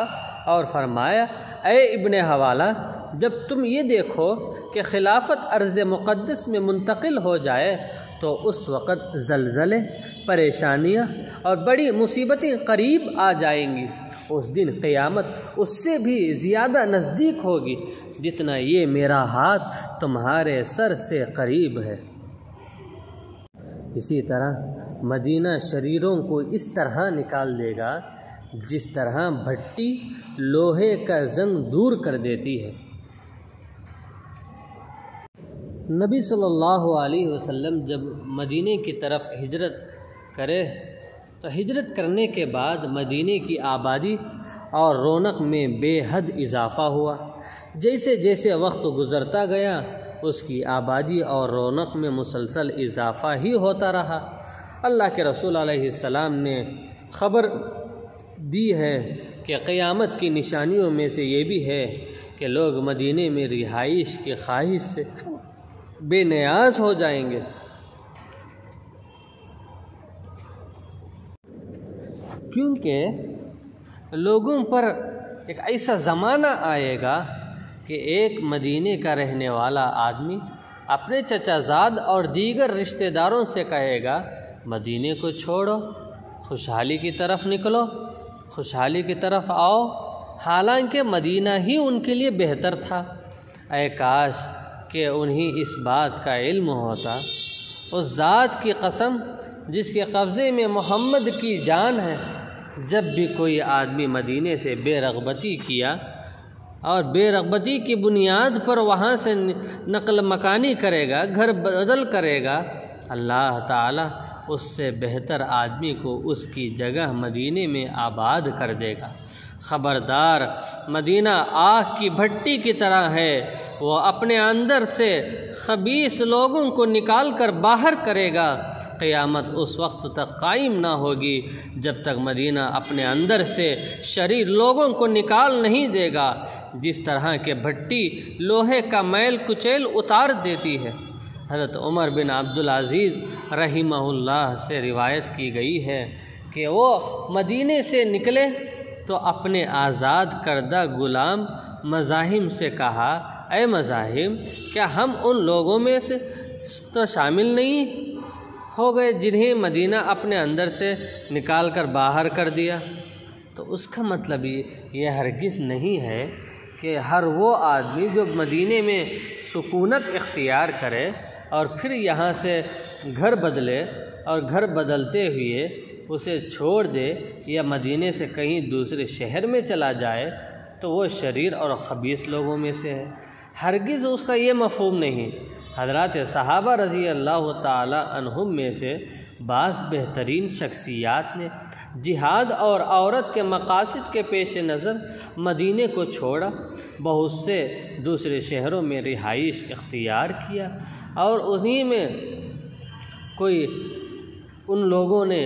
اور فرمایا، اے ابن حوالہ، جب تم یہ دیکھو کہ خلافت ارض مقدس میں منتقل ہو جائے تو اس وقت زلزلے، پریشانیاں اور بڑی مصیبتیں قریب آ جائیں گی۔ اس دن قیامت اس سے بھی زیادہ نزدیک ہوگی جتنا یہ میرا ہاتھ تمہارے سر سے قریب ہے۔ اسی طرح مدینہ شریروں کو اس طرح نکال دے گا جس طرح بھٹی لوہے کا زنگ دور کر دیتی ہے۔ نبی صلی اللہ علیہ وسلم جب مدینے کی طرف ہجرت کرے تو ہجرت کرنے کے بعد مدینے کی آبادی اور رونق میں بے حد اضافہ ہوا۔ جیسے جیسے وقت گزرتا گیا اس کی آبادی اور رونق میں مسلسل اضافہ ہی ہوتا رہا۔ اللہ کے رسول علیہ السلام نے خبر دی ہے کہ قیامت کی نشانیوں میں سے یہ بھی ہے کہ لوگ مدینے میں رہائش کی خواہش سے بے نیاز ہو جائیں گے، کیونکہ لوگوں پر ایک ایسا زمانہ آئے گا کہ ایک مدینے کا رہنے والا آدمی اپنے چچا زاد اور دیگر رشتہ داروں سے کہے گا، مدینے کو چھوڑو، خوشحالی کی طرف نکلو، خوشحالی کی طرف آؤ، حالانکہ مدینہ ہی ان کے لیے بہتر تھا۔ اے کاش کہ انہیں اس بات کا علم ہوتا۔ اس ذات کی قسم جس کے قبضے میں محمد کی جان ہے، جب بھی کوئی آدمی مدینے سے بے رغبتی کیا اور بے رغبتی کی بنیاد پر وہاں سے نقل مکانی کرے گا، گھر بدل کرے گا، اللہ تعالیٰ اس سے بہتر آدمی کو اس کی جگہ مدینے میں آباد کر دے گا۔ خبردار، مدینہ آگ کی بھٹی کی طرح ہے، وہ اپنے اندر سے خبیث لوگوں کو نکال کر باہر کرے گا۔ قیامت اس وقت تک قائم نہ ہوگی جب تک مدینہ اپنے اندر سے شریر لوگوں کو نکال نہیں دے گا، جس طرح کہ بھٹی لوہے کا میل کچیل اتار دیتی ہے۔ حضرت عمر بن عبدالعزیز رحمہ اللہ سے روایت کی گئی ہے کہ وہ مدینے سے نکلے تو اپنے آزاد کردہ غلام مزاحم سے کہا، اے مزاحم، کیا ہم ان لوگوں میں سے تو شامل نہیں ہو گئے جنہیں مدینہ اپنے اندر سے نکال کر باہر کر دیا؟ تو اس کا مطلب یہ ہرگز نہیں ہے کہ ہر وہ آدمی جو مدینے میں سکونت اختیار کرے اور پھر یہاں سے گھر بدلے اور گھر بدلتے ہوئے اسے چھوڑ دے یا مدینے سے کہیں دوسرے شہر میں چلا جائے تو وہ شریر اور خبیث لوگوں میں سے ہے۔ ہرگز اس کا یہ مفہوم نہیں۔ حضرات صحابہ رضی اللہ تعالی عنہم میں سے بعض بہترین شخصیات نے جہاد اور عورت کے مقاصد کے پیش نظر مدینے کو چھوڑا، بہت سے دوسرے شہروں میں رہائش اختیار کیا، اور انہی میں ان لوگوں نے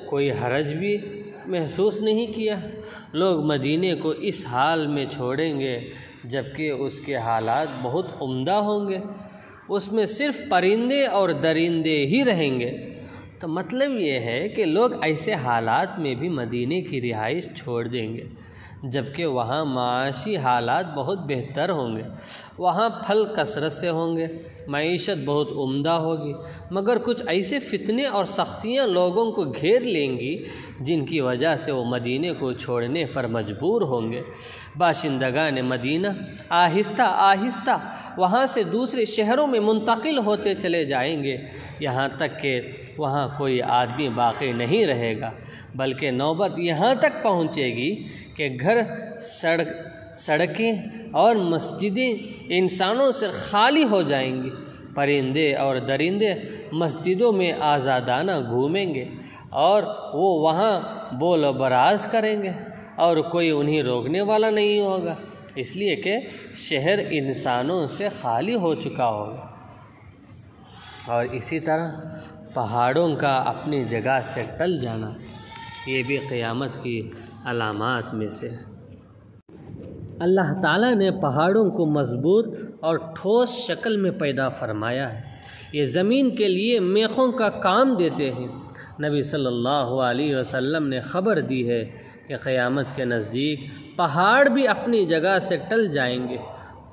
کوئی حرج بھی محسوس نہیں کیا۔ لوگ مدینے کو اس حال میں چھوڑیں گے جبکہ اس کے حالات بہت عمدہ ہوں گے، اس میں صرف پرندے اور درندے ہی رہیں گے۔ تو مطلب یہ ہے کہ لوگ ایسے حالات میں بھی مدینے کی رہائش چھوڑ دیں گے جبکہ وہاں معاشی حالات بہت بہتر ہوں گے، وہاں پھل کثرت سے ہوں گے، معیشت بہت عمدہ ہوگی، مگر کچھ ایسے فتنے اور سختیاں لوگوں کو گھیر لیں گی جن کی وجہ سے وہ مدینے کو چھوڑنے پر مجبور ہوں گے۔ باشندگان مدینہ آہستہ آہستہ وہاں سے دوسرے شہروں میں منتقل ہوتے چلے جائیں گے، یہاں تک کہ وہاں کوئی آدمی باقی نہیں رہے گا، بلکہ نوبت یہاں تک پہنچے گی کہ گھر، سڑکیں اور مسجدیں انسانوں سے خالی ہو جائیں گی۔ پرندے اور درندے مسجدوں میں آزادانہ گھومیں گے اور وہ وہاں بول و براز کریں گے اور کوئی انہیں روکنے والا نہیں ہوگا۔ اس لیے کہ شہر انسانوں سے خالی ہو چکا ہوگا۔ اور اسی طرح پہاڑوں کا اپنی جگہ سے ٹل جانا، یہ بھی قیامت کی علامات میں سے ہے۔ اللہ تعالیٰ نے پہاڑوں کو مضبوط اور ٹھوس شکل میں پیدا فرمایا ہے۔ یہ زمین کے لیے میخوں کا کام دیتے ہیں۔ نبی صلی اللہ علیہ وسلم نے خبر دی ہے کہ قیامت کے نزدیک پہاڑ بھی اپنی جگہ سے ٹل جائیں گے۔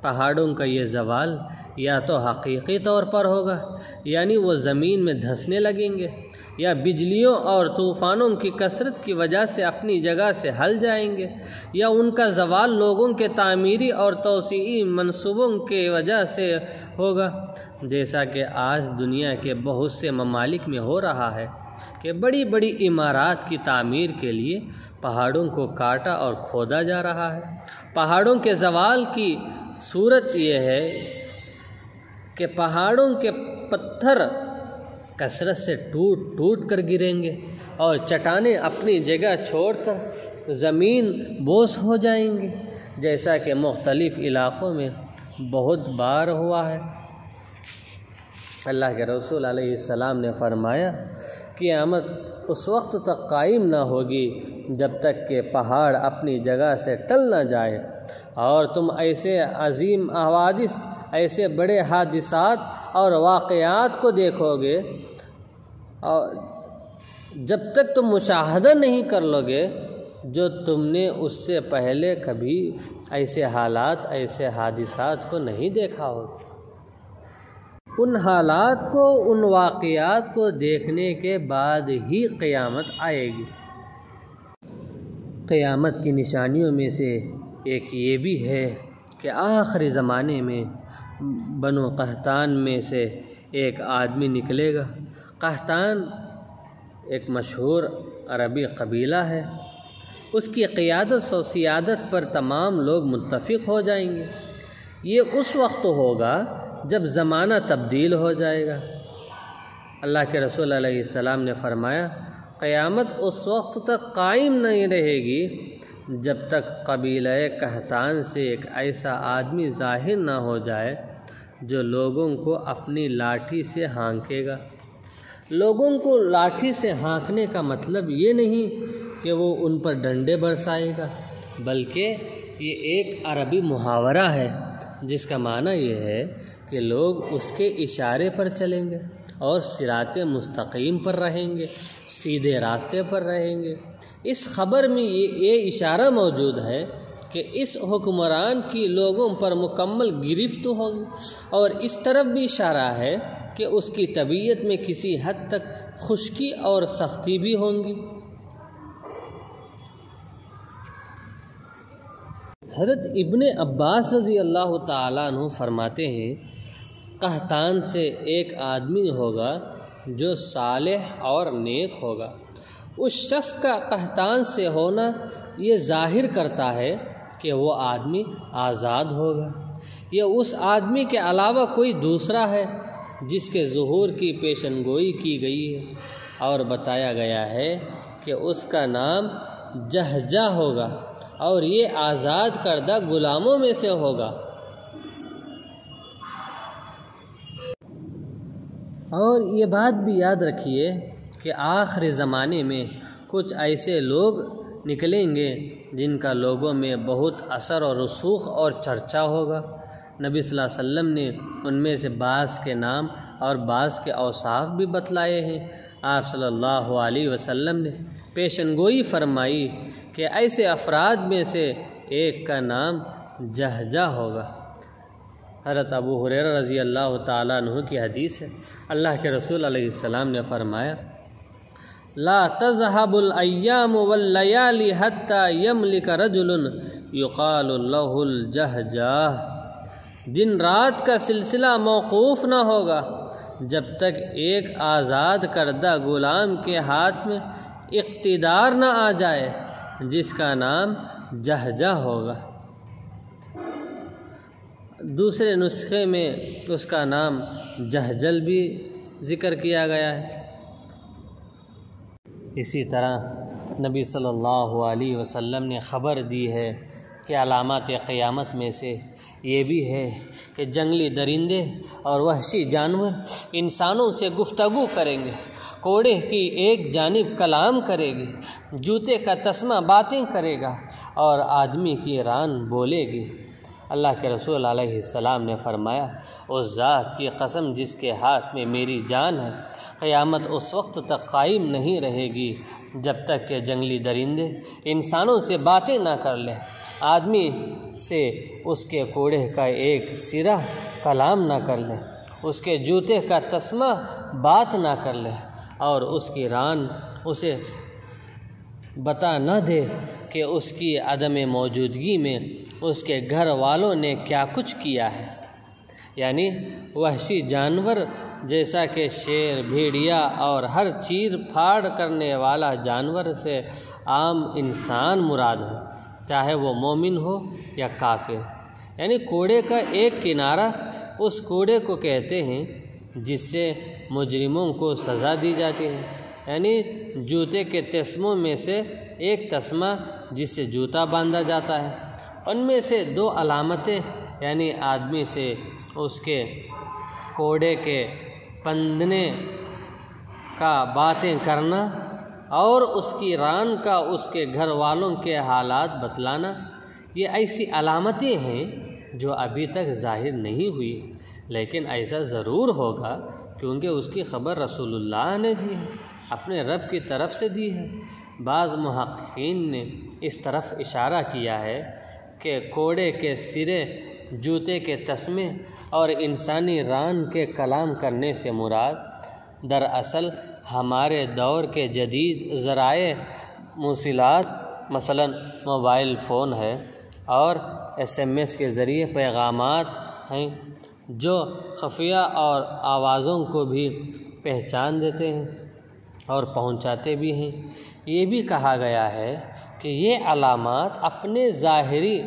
پہاڑوں کا یہ زوال یا تو حقیقی طور پر ہوگا، یعنی وہ زمین میں دھنسنے لگیں گے، یا بجلیوں اور طوفانوں کی کثرت کی وجہ سے اپنی جگہ سے ہل جائیں گے، یا ان کا زوال لوگوں کے تعمیری اور توسیعی منصوبوں کی وجہ سے ہوگا، جیسا کہ آج دنیا کے بہت سے ممالک میں ہو رہا ہے کہ بڑی بڑی عمارات کی تعمیر کے لیے پہاڑوں کو کاٹا اور کھودا جا رہا ہے۔ پہاڑوں کے زوال کی صورت یہ ہے کہ پہاڑوں کے پتھر کثرت سے ٹوٹ کر گریں گے اور چٹانیں اپنی جگہ چھوڑ کر زمین بوس ہو جائیں گی، جیسا کہ مختلف علاقوں میں بہت بار ہوا ہے۔ اللہ کے رسول علیہ السلام نے فرمایا، قیامت اس وقت تک قائم نہ ہوگی جب تک کہ پہاڑ اپنی جگہ سے ٹل نہ جائے، اور تم ایسے عظیم حوادث، ایسے بڑے حادثات اور واقعات کو دیکھو گے، اور جب تک تم مشاہدہ نہیں کر لو گے جو تم نے اس سے پہلے کبھی ایسے حالات، ایسے حادثات کو نہیں دیکھا ہوگا۔ ان حالات کو، ان واقعات کو دیکھنے کے بعد ہی قیامت آئے گی۔ قیامت کی نشانیوں میں سے ایک یہ بھی ہے کہ آخری زمانے میں بنو قحطان میں سے ایک آدمی نکلے گا۔ قحطان ایک مشہور عربی قبیلہ ہے۔ اس کی قیادت و سیادت پر تمام لوگ متفق ہو جائیں گے۔ یہ اس وقت ہوگا جب زمانہ تبدیل ہو جائے گا۔ اللہ کے رسول علیہ السلام نے فرمایا، قیامت اس وقت تک قائم نہیں رہے گی جب تک قبیلہ قحطان سے ایک ایسا آدمی ظاہر نہ ہو جائے جو لوگوں کو اپنی لاٹھی سے ہانکے گا۔ لوگوں کو لاٹھی سے ہانکنے کا مطلب یہ نہیں کہ وہ ان پر ڈنڈے برسائے گا، بلکہ یہ ایک عربی محاورہ ہے جس کا معنی یہ ہے کہ لوگ اس کے اشارے پر چلیں گے اور صراط مستقیم پر رہیں گے، سیدھے راستے پر رہیں گے۔ اس خبر میں یہ اشارہ موجود ہے کہ اس حکمران کی لوگوں پر مکمل گرفت ہوگی، اور اس طرف بھی اشارہ ہے کہ اس کی طبیعت میں کسی حد تک خشکی اور سختی بھی ہوں گی۔ حضرت ابن عباس رضی اللہ تعالیٰ عنہ فرماتے ہیں، قحطان سے ایک آدمی ہوگا جو صالح اور نیک ہوگا۔ اس شخص کا قحطان سے ہونا یہ ظاہر کرتا ہے کہ وہ آدمی آزاد ہوگا، یہ اس آدمی کے علاوہ کوئی دوسرا ہے جس کے ظہور کی پیشن گوئی کی گئی ہے، اور بتایا گیا ہے کہ اس کا نام جہجہ ہوگا، اور یہ آزاد کردہ غلاموں میں سے ہوگا۔ اور یہ بات بھی یاد رکھیے کہ آخری زمانے میں کچھ ایسے لوگ نکلیں گے جن کا لوگوں میں بہت اثر و رسوخ اور چرچا ہوگا۔ نبی صلی اللہ علیہ وسلم نے ان میں سے بعض کے نام اور بعض کے اوصاف بھی بتلائے ہیں۔ آپ صلی اللہ علیہ وسلم نے پیشن گوئی فرمائی کہ ایسے افراد میں سے ایک کا نام جہجہ ہوگا۔ حضرت ابو ہریرہ رضی اللہ تعالیٰ عنہ کی حدیث ہے، اللہ کے رسول علیہ السلام نے فرمایا، لا تذهب الایام واللیالی حتی یملک رجل یقال له الجہجہ، دن رات کا سلسلہ موقوف نہ ہوگا جب تک ایک آزاد کردہ غلام کے ہاتھ میں اقتدار نہ آ جائے جس کا نام جہجہ ہوگا۔ دوسرے نسخے میں اس کا نام جہجل بھی ذکر کیا گیا ہے۔ اسی طرح نبی صلی اللہ علیہ وسلم نے خبر دی ہے کہ علامات قیامت میں سے یہ بھی ہے کہ جنگلی درندے اور وحشی جانور انسانوں سے گفتگو کریں گے، کوڑے کی ایک جانب کلام کرے گی، جوتے کا تسمہ باتیں کرے گا اور آدمی کی ران بولے گی۔ اللہ کے رسول علیہ السلام نے فرمایا، اس ذات کی قسم جس کے ہاتھ میں میری جان ہے، قیامت اس وقت تک قائم نہیں رہے گی جب تک کہ جنگلی درندے انسانوں سے باتیں نہ کر لیں، آدمی سے اس کے کوڑے کا ایک سرہ کلام نہ کر لیں، اس کے جوتے کا تسمہ بات نہ کر لیں، اور اس کی ران اسے بتا نہ دے کہ اس کی عدم موجودگی میں اس کے گھر والوں نے کیا کچھ کیا ہے۔ یعنی وحشی جانور جیسا کہ شیر، بھیڑیا اور ہر چیر پھاڑ کرنے والا جانور سے عام انسان مراد ہے، چاہے وہ مومن ہو یا کافر۔ یعنی کوڑے کا ایک کنارہ اس کوڑے کو کہتے ہیں جس سے مجرموں کو سزا دی جاتی ہے، یعنی جوتے کے تسموں میں سے ایک تسمہ جس سے جوتا باندھا جاتا ہے۔ ان میں سے دو علامتیں، یعنی آدمی سے اس کے کوڑے کے پندنے کا باتیں کرنا اور اس کی ران کا اس کے گھر والوں کے حالات بتلانا، یہ ایسی علامتیں ہیں جو ابھی تک ظاہر نہیں ہوئی، لیکن ایسا ضرور ہوگا کیونکہ اس کی خبر رسول اللہ نے دی ہے، اپنے رب کی طرف سے دی ہے۔ بعض محققین نے اس طرف اشارہ کیا ہے کہ کوڑے کے سرے، جوتے کے تسمے اور انسانی ران کے کلام کرنے سے مراد دراصل ہمارے دور کے جدید ذرائع مواصلات مثلا موبائل فون ہے اور SMS کے ذریعے پیغامات ہیں جو خفیہ اور آوازوں کو بھی پہچان دیتے ہیں اور پہنچاتے بھی ہیں۔ یہ بھی کہا گیا ہے کہ یہ علامات اپنے ظاہری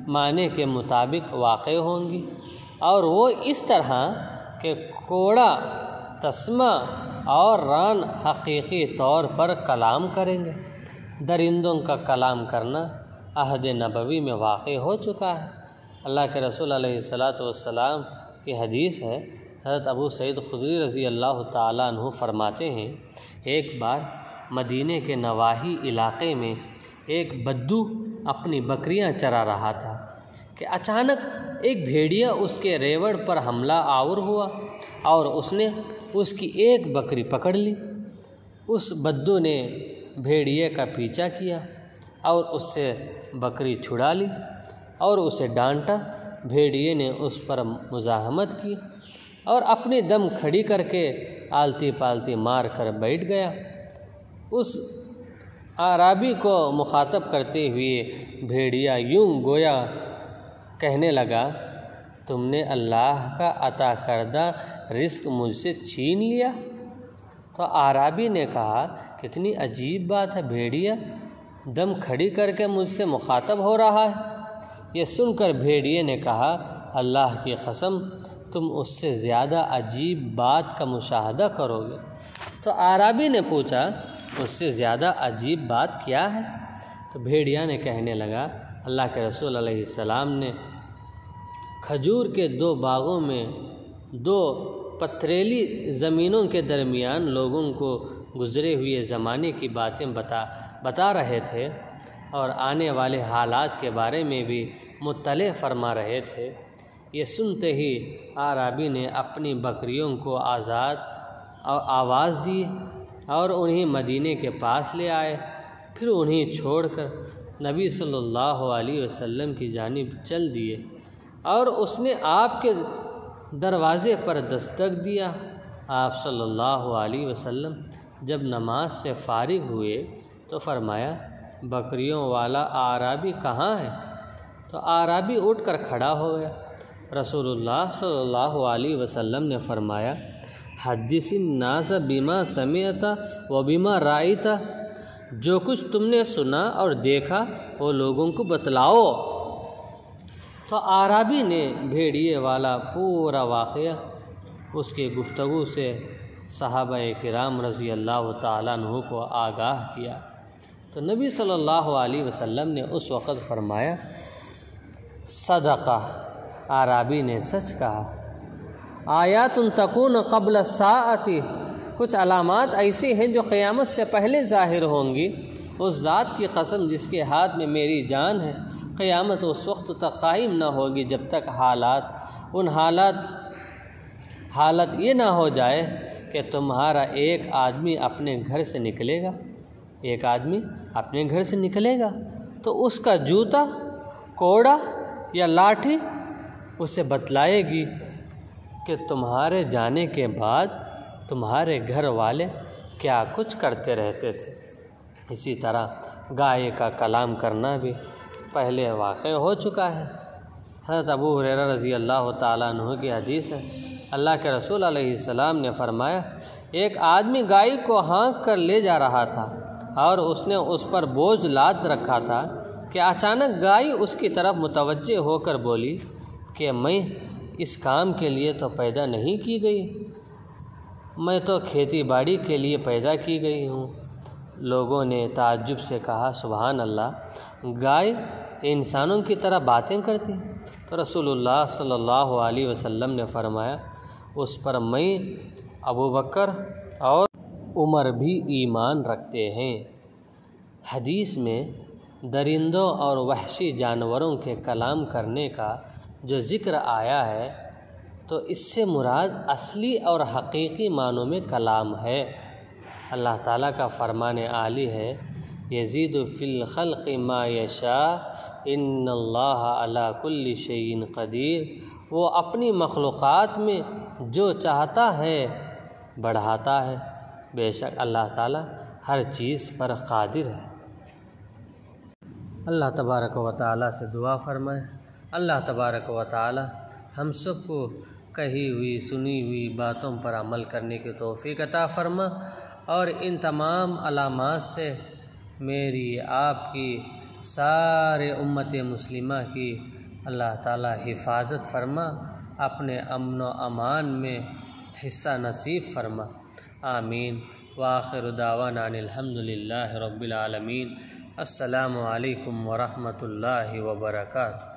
معنی کے مطابق واقع ہوں گی، اور وہ اس طرح کہ کوڑا، تسمہ اور ران حقیقی طور پر کلام کریں گے۔ درندوں کا کلام کرنا عہد نبوی میں واقع ہو چکا ہے۔ اللہ کے رسول علیہ السلام کی حدیث ہے، حضرت ابو سعید خدری رضی اللہ تعالیٰ عنہ فرماتے ہیں، ایک بار مدینہ کے نواحی علاقے میں ایک بدو اپنی بکریاں چرا رہا تھا کہ اچانک ایک بھیڑیا اس کے ریوڑ پر حملہ آور ہوا اور اس نے اس کی ایک بکری پکڑ لی۔ اس بدو نے بھیڑیے کا پیچھا کیا اور اس سے بکری چھڑا لی اور اسے ڈانٹا۔ بھیڑیے نے اس پر مزاحمت کی اور اپنی دم کھڑی کر کے آلتی پالتی مار کر بیٹھ گیا۔ اس اعرابی کو مخاطب کرتے ہوئے بھیڑیا یوں گویا کہنے لگا، تم نے اللہ کا عطا کردہ رزق مجھ سے چھین لیا؟ تو اعرابی نے کہا، کتنی عجیب بات ہے بھیڑیا، دم کھڑی کر کے مجھ سے مخاطب ہو رہا ہے۔ یہ سن کر بھیڑیے نے کہا، اللہ کی قسم تم اس سے زیادہ عجیب بات کا مشاہدہ کرو گے۔ تو اعرابی نے پوچھا، اس سے زیادہ عجیب بات کیا ہے؟ تو بھیڑیا نے کہنے لگا، اللہ کے رسول علیہ السلام نے کھجور کے 2 باغوں میں 2 پتھریلی زمینوں کے درمیان لوگوں کو گزرے ہوئے زمانے کی باتیں بتا رہے تھے اور آنے والے حالات کے بارے میں بھی مطلع فرما رہے تھے۔ یہ سنتے ہی اعرابی نے اپنی بکریوں کو آواز دی اور انہیں مدینے کے پاس لے آئے، پھر انہیں چھوڑ کر نبی صلی اللہ علیہ وسلم کی جانب چل دیے اور اس نے آپ کے دروازے پر دستک دیا۔ آپ صلی اللہ علیہ وسلم جب نماز سے فارغ ہوئے تو فرمایا، بکریوں والا اعرابی کہاں ہے؟ تو اعرابی اٹھ کر کھڑا ہو گیا۔ رسول اللہ صلی اللہ علیہ وسلم نے فرمایا، حدث الناس بما سمعت و بما رأیت، جو کچھ تم نے سنا اور دیکھا وہ لوگوں کو بتلاؤ۔ تو اعرابی نے بھیڑیے والا پورا واقعہ اس کی گفتگو سے صحابہ کرام رضی اللہ تعالیٰ عنہ کو آگاہ کیا۔ تو نبی صلی اللہ علیہ وسلم نے اس وقت فرمایا، صدقہ، اعرابی نے سچ کہا۔ آیات تکون قبل الساعۃ، کچھ علامات ایسی ہیں جو قیامت سے پہلے ظاہر ہوں گی۔ اس ذات کی قسم جس کے ہاتھ میں میری جان ہے، قیامت اس وقت تک قائم نہ ہوگی جب تک حالت یہ نہ ہو جائے کہ تمہارا ایک آدمی اپنے گھر سے نکلے گا، ایک آدمی اپنے گھر سے نکلے گا تو اس کا جوتا، کوڑا یا لاٹھی اسے بتلائے گی کہ تمہارے جانے کے بعد تمہارے گھر والے کیا کچھ کرتے رہتے تھے۔ اسی طرح گائے کا کلام کرنا بھی پہلے واقع ہو چکا ہے۔ حضرت ابو ہریرہ رضی اللہ تعالیٰ عنہ کی حدیث ہے، اللہ کے رسول علیہ السلام نے فرمایا، ایک آدمی گائے کو ہانک کر لے جا رہا تھا اور اس نے اس پر بوجھ لاد رکھا تھا کہ اچانک گائے اس کی طرف متوجہ ہو کر بولی کہ میں اس کام کے لیے تو پیدا نہیں کی گئی، میں تو کھیتی باڑی کے لیے پیدا کی گئی ہوں۔ لوگوں نے تعجب سے کہا، سبحان اللہ، گائے انسانوں کی طرح باتیں کرتی؟ تو رسول اللہ صلی اللہ علیہ وسلم نے فرمایا، اس پر میں، ابوبکر اور عمر بھی ایمان رکھتے ہیں۔ حدیث میں درندوں اور وحشی جانوروں کے کلام کرنے کا جو ذکر آیا ہے تو اس سے مراد اصلی اور حقیقی معنوں میں کلام ہے۔ اللہ تعالیٰ کا فرمان عالی ہے، یزید فی الخلق ما یشاء ان اللہ علی کل شیء قدیر، وہ اپنی مخلوقات میں جو چاہتا ہے بڑھاتا ہے، بے شک اللہ تعالیٰ ہر چیز پر قادر ہے۔ اللہ تبارک و تعالیٰ سے دعا فرمائے، اللہ تبارک و تعالیٰ ہم سب کو کہی ہوئی سنی ہوئی باتوں پر عمل کرنے کی توفیق عطا فرما، اور ان تمام علامات سے میری، آپ کی، سارے امت مسلمہ کی اللہ تعالیٰ حفاظت فرما، اپنے امن و امان میں حصہ نصیب فرما، آمین۔ وآخر دعوانا ان الحمد للہ رب العالمین۔ السلام علیکم ورحمۃ اللہ وبرکاتہ۔